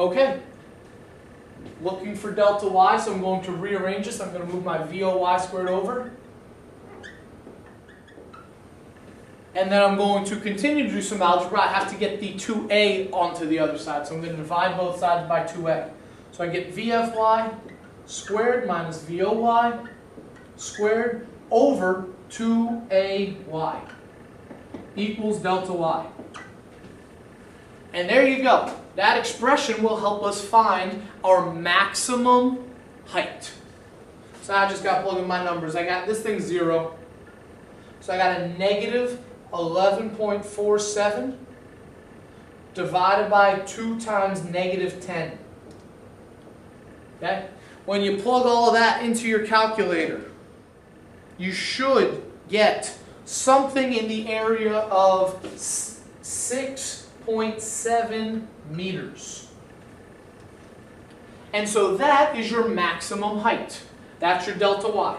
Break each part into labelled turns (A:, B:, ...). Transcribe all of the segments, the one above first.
A: Okay. Looking for delta y, so I'm going to rearrange this. I'm going to move my VOY squared over. And then I'm going to continue to do some algebra. I have to get the 2a onto the other side. So I'm going to divide both sides by 2a. So I get VFY squared minus VOY squared over 2ay equals delta y. And there you go. That expression will help us find our maximum height. So I just got to plug in my numbers. I got this thing 0. So I got a negative 11.47 divided by 2 times negative 10. Okay? When you plug all of that into your calculator, you should get something in the area of 6.7 meters. And so that is your maximum height. That's your delta y.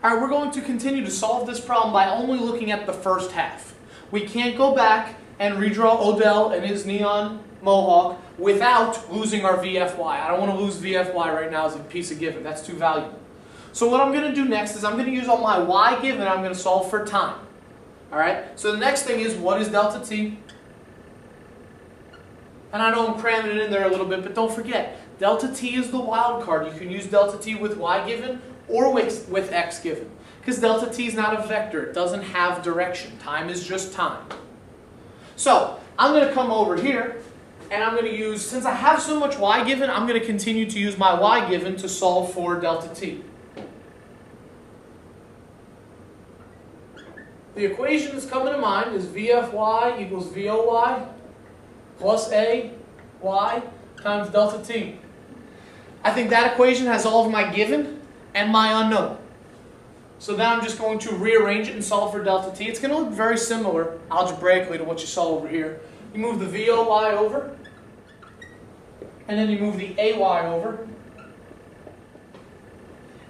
A: All right, we're going to continue to solve this problem by only looking at the first half. We can't go back and redraw Odell and his neon mohawk without losing our VFY. I don't want to lose VFY right now as a piece of given. That's too valuable. So what I'm going to do next is I'm going to use all my y given and I'm going to solve for time. All right, so the next thing is, what is delta t? And I know I'm cramming it in there a little bit, but don't forget, delta t is the wild card. You can use delta t with y given or with x given. Because delta t is not a vector. It doesn't have direction. Time is just time. So I'm going to come over here and I'm going to use, since I have so much y given, I'm going to continue to use my y given to solve for delta t. The equation that's coming to mind is VFY equals VOY plus AY times delta t. I think that equation has all of my given and my unknown. So then I'm just going to rearrange it and solve for delta t. It's going to look very similar algebraically to what you saw over here. You move the VOY over, and then you move the AY over,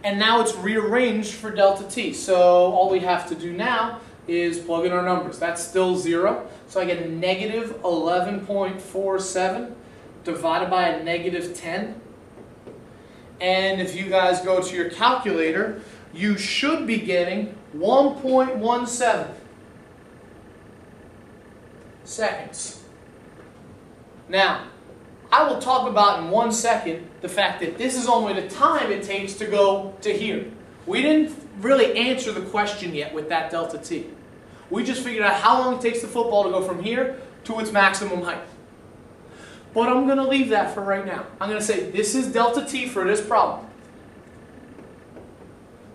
A: and now it's rearranged for delta t. So all we have to do now is plug in our numbers. That's still 0. So I get a negative 11.47 divided by a negative 10. And if you guys go to your calculator, you should be getting 1.17 seconds. Now, I will talk about in 1 second the fact that this is only the time it takes to go to here. We didn't really answer the question yet with that delta t. We just figured out how long it takes the football to go from here to its maximum height. But I'm going to leave that for right now. I'm going to say this is delta t for this problem.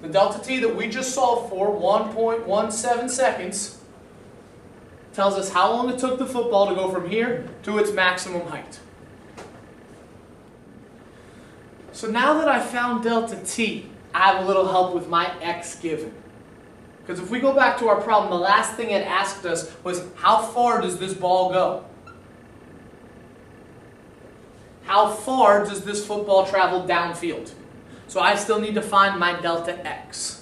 A: The delta t that we just solved for, 1.17 seconds, tells us how long it took the football to go from here to its maximum height. So now that I found delta t, I have a little help with my x given. Because if we go back to our problem, the last thing it asked us was, how far does this ball go? How far does this football travel downfield? So I still need to find my delta x.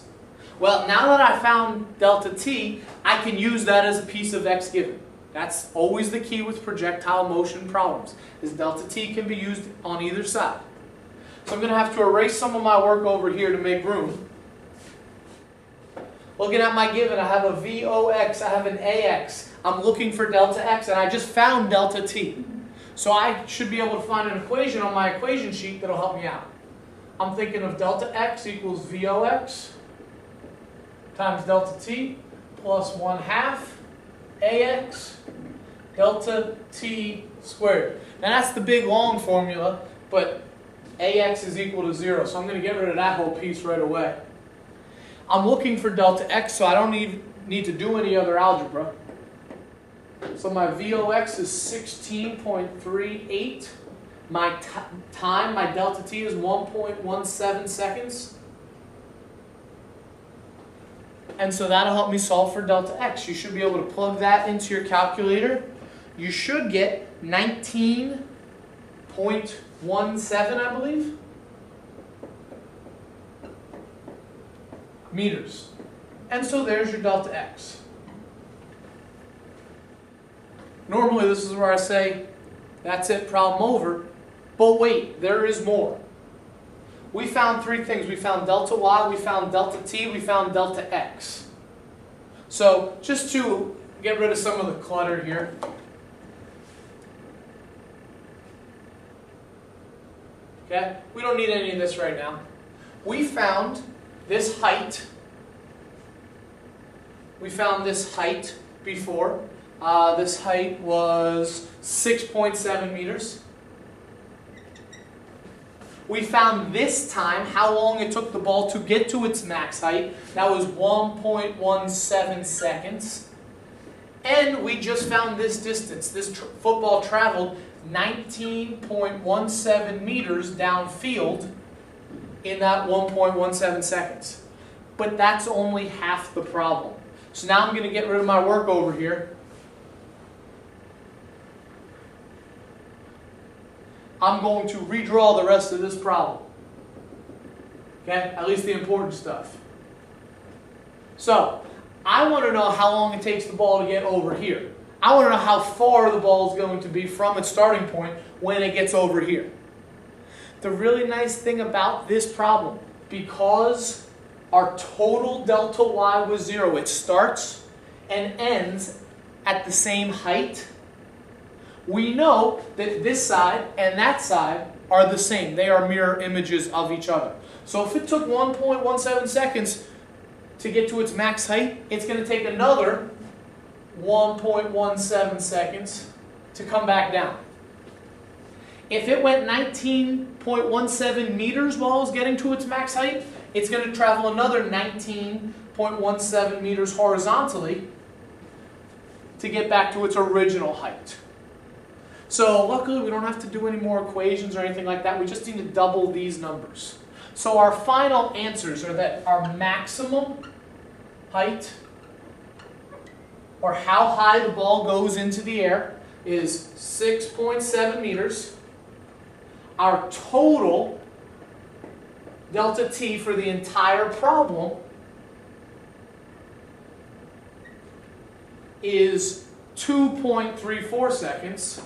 A: Well, now that I found delta t, I can use that as a piece of x given. That's always the key with projectile motion problems, is delta t can be used on either side. So I'm going to have to erase some of my work over here to make room. Looking at my given, I have a VOX, I have an AX. I'm looking for delta x, and I just found delta t. So I should be able to find an equation on my equation sheet that'll help me out. I'm thinking of delta x equals VOX times delta t plus 1/2 AX delta t squared. Now that's the big long formula, but AX is equal to 0, so I'm going to get rid of that whole piece right away. I'm looking for delta x, so I don't need to do any other algebra. So my VOX is 16.38. My time, my delta t is 1.17 seconds. And so that'll help me solve for delta x. You should be able to plug that into your calculator. You should get 19.17, I believe, meters. And so there's your delta x. Normally this is where I say That's it, problem over. But wait, there is more. We found three things. We found delta y, we found delta t, we found delta x. So just to get rid of some of the clutter here. Okay, we don't need any of this right now. We found this height. We found this height before. This height was 6.7 meters. We found this time how long it took the ball to get to its max height. That was 1.17 seconds. And we just found this distance. This football traveled 19.17 meters downfield in that 1.17 seconds. But that's only half the problem. So now I'm going to get rid of my work over here. I'm going to redraw the rest of this problem. Okay, at least the important stuff. So, I want to know how long it takes the ball to get over here. I want to know how far the ball is going to be from its starting point when it gets over here. The really nice thing about this problem, because our total delta y was 0, it starts and ends at the same height, we know that this side and that side are the same. They are mirror images of each other. So if it took 1.17 seconds to get to its max height, it's going to take another 1.17 seconds to come back down. If it went 19.17 meters while it was getting to its max height, it's going to travel another 19.17 meters horizontally to get back to its original height. So luckily we don't have to do any more equations or anything like that. We just need to double these numbers. So our final answers are that our maximum height, or how high the ball goes into the air, is 6.7 meters. Our total delta t for the entire problem is 2.34 seconds.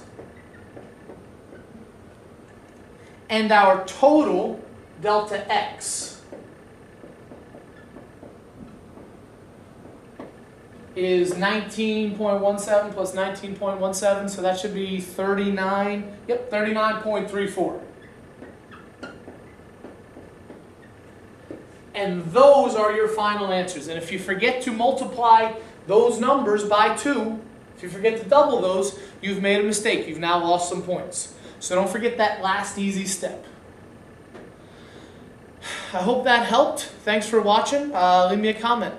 A: And our total delta x is 19.17 plus 19.17, so that should be 39.34. And those are your final answers. And if you forget to multiply those numbers by 2, if you forget to double those, you've made a mistake. You've now lost some points. So don't forget that last easy step. I hope that helped. Thanks for watching. Leave me a comment.